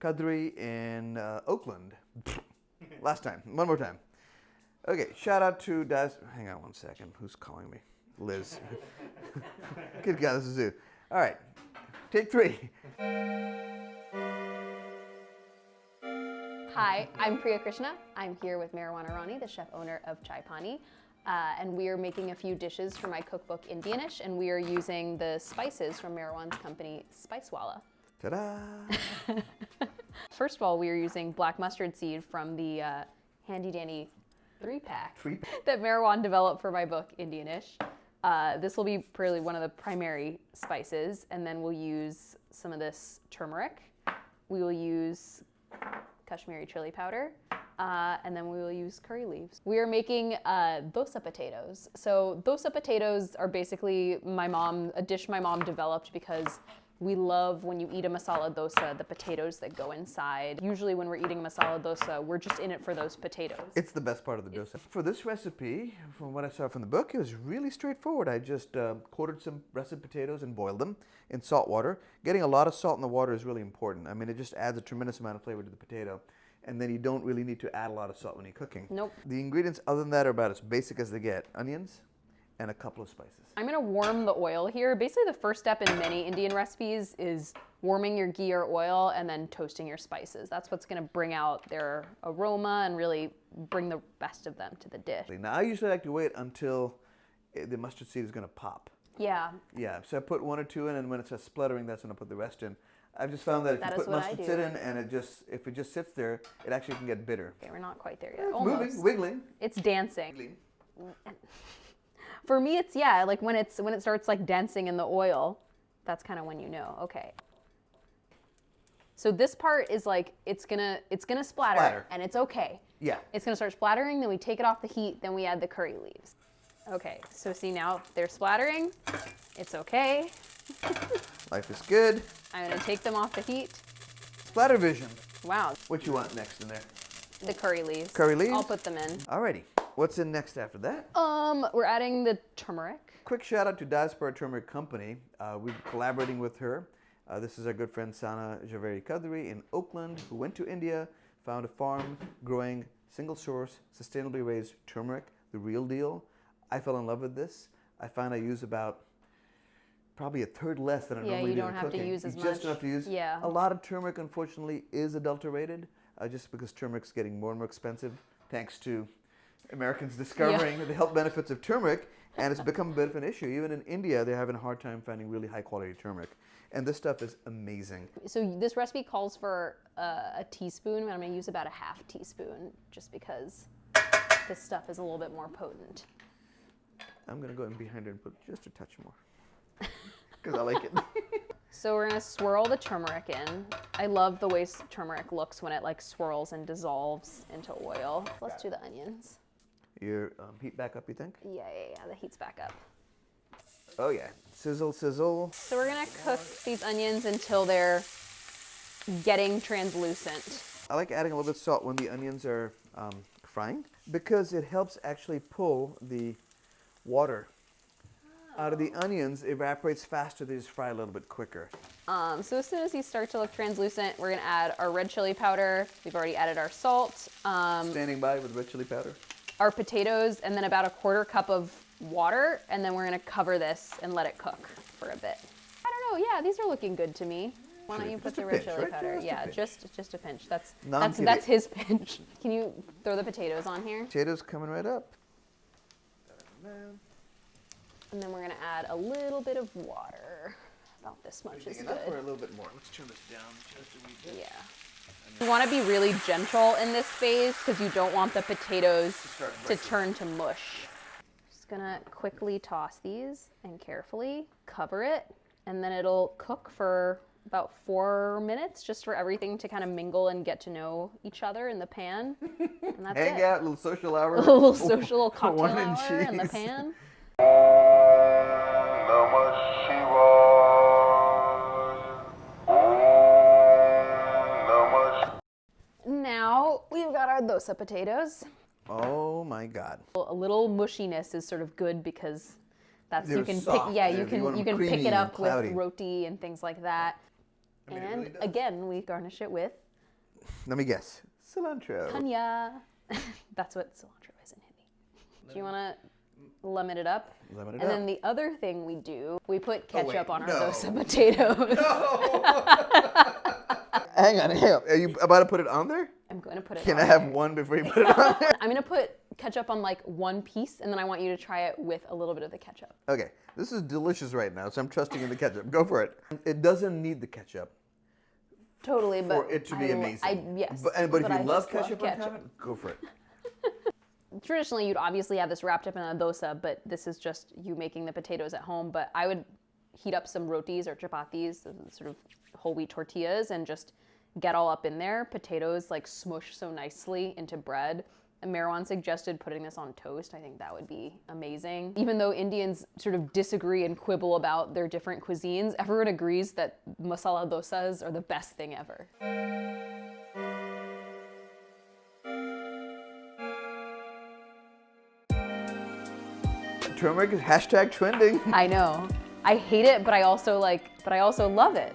Kadri in Oakland. Last time. One more time. Okay, shout out to hang on one second. Who's calling me? Liz. Good God, this is it. All right, take 3. Hi, I'm Priya Krishna. I'm here with Meherwan Irani, the chef owner of Chai Pani. And we are making a few dishes for my cookbook, Indianish, and we are using the spices from Meherwan's company, Spicewalla. Ta-da! First of all, we are using black mustard seed from the handy-dandy 3-pack that Meherwan developed for my book, Indianish. This will be probably one of the primary spices, and then we'll use some of this turmeric. We will use Kashmiri chili powder, and then we will use curry leaves. We are making dosa potatoes. So dosa potatoes are basically a dish my mom developed because we love when you eat a masala dosa, the potatoes that go inside. Usually when we're eating masala dosa, we're just in it for those potatoes. It's the best part of the dosa. For this recipe, from what I saw from the book, it was really straightforward. I just quartered some russet potatoes and boiled them in salt water. Getting a lot of salt in the water is really important. I mean, it just adds a tremendous amount of flavor to the potato. And then you don't really need to add a lot of salt when you're cooking. Nope. The ingredients other than that are about as basic as they get. Onions and a couple of spices. I'm gonna warm the oil here. Basically the first step in many Indian recipes is warming your ghee or oil and then toasting your spices. That's what's gonna bring out their aroma and really bring the best of them to the dish. Now I usually like to wait until the mustard seed is gonna pop. Yeah. Yeah, so I put 1 or 2 in, and when it starts spluttering, that's when I put the rest in. I've just found that if you put mustard seed in and if it just sits there, it actually can get bitter. Okay, we're not quite there yet. It's almost. moving, wiggling. It's dancing. Wiggling. For me, it's like when it starts like dancing in the oil, that's kind of when you know. Okay. So this part is like it's gonna splatter, and it's okay. Yeah. It's gonna start splattering, then we take it off the heat, then we add the curry leaves. Okay, so see now they're splattering. It's okay. Life is good. I'm gonna take them off the heat. Splatter vision. Wow. What you want next in there? The curry leaves. Curry leaves? I'll put them in. Alrighty. What's in next after that? We're adding the turmeric. Quick shout out to Diaspora Turmeric Company. We've been collaborating with her. This is our good friend Sana Javeri Kadri in Oakland, who went to India, found a farm growing single source, sustainably raised turmeric, the real deal. I fell in love with this. I find I use about probably a third less than I normally do in cooking. Yeah, you don't have to use as much. Just enough to use. Yeah. A lot of turmeric, unfortunately, is adulterated, just because turmeric's getting more and more expensive, thanks to Americans discovering the health benefits of turmeric, and it's become a bit of an issue. Even in India, they're having a hard time finding really high-quality turmeric. And this stuff is amazing. So this recipe calls for a teaspoon, and I'm going to use about a half teaspoon, just because this stuff is a little bit more potent. I'm going to go in behind her and put just a touch more, because I like it. So we're going to swirl the turmeric in. I love the way turmeric looks when it like swirls and dissolves into oil. Let's do the onions. Your heat back up, you think? Yeah, the heat's back up. Oh yeah, sizzle, sizzle. So we're gonna cook these onions until they're getting translucent. I like adding a little bit of salt when the onions are frying, because it helps actually pull the water out of the onions. It evaporates faster, they just fry a little bit quicker. So as soon as these start to look translucent, we're gonna add our red chili powder. We've already added our salt. Standing by with red chili powder. Our potatoes, and then about a 1/4 cup of water, and then we're gonna cover this and let it cook for a bit. I don't know, yeah, these are looking good to me. Why don't you put the red chili powder? Yeah, just a pinch. That's his pinch. Can you throw the potatoes on here? Potatoes coming right up. And then we're gonna add a little bit of water. About this much is good. Or a little bit more. Let's turn this down just a wee bit. Yeah. You want to be really gentle in this phase because you don't want the potatoes to turn to mush. Just gonna quickly toss these and carefully cover it, and then it'll cook for about 4 minutes, just for everything to kind of mingle and get to know each other in the pan. And that's Hang out, little social hour. A little social cocktail Wine and hour in the cheese. pan. Now we've got our dosa potatoes. Oh my God. A little mushiness is sort of good because that's They're you can soft. pick, yeah, You you can want them pick creamy it and up with cloudy. roti and things like that. I mean, it And really does. again, we garnish it with Let me guess. Cilantro. Dhania. That's what cilantro is in Hindi. Do you want to lemon it up? Lemon it and up. then the other thing we do, we put ketchup on our no. dosa potatoes. Hang on. Are you about to put it on there? I'm going to put it Can on I have there. one before you put it on there? I'm going to put ketchup on like one piece, and then I want you to try it with a little bit of the ketchup. Okay. This is delicious right now, so I'm trusting in the ketchup. Go for it. It doesn't need the ketchup Totally, but for it to be amazing. Yes. But if I you love just ketchup on top, go for it. Traditionally, you'd obviously have this wrapped up in a dosa, but this is just you making the potatoes at home. But I would heat up some rotis or chapatis, sort of whole wheat tortillas, and just get all up in there. Potatoes like smush so nicely into bread. And Meherwan suggested putting this on toast. I think that would be amazing. Even though Indians sort of disagree and quibble about their different cuisines, everyone agrees that masala dosas are the best thing ever. Turmeric is #trending. I know. I hate it, but I also love it.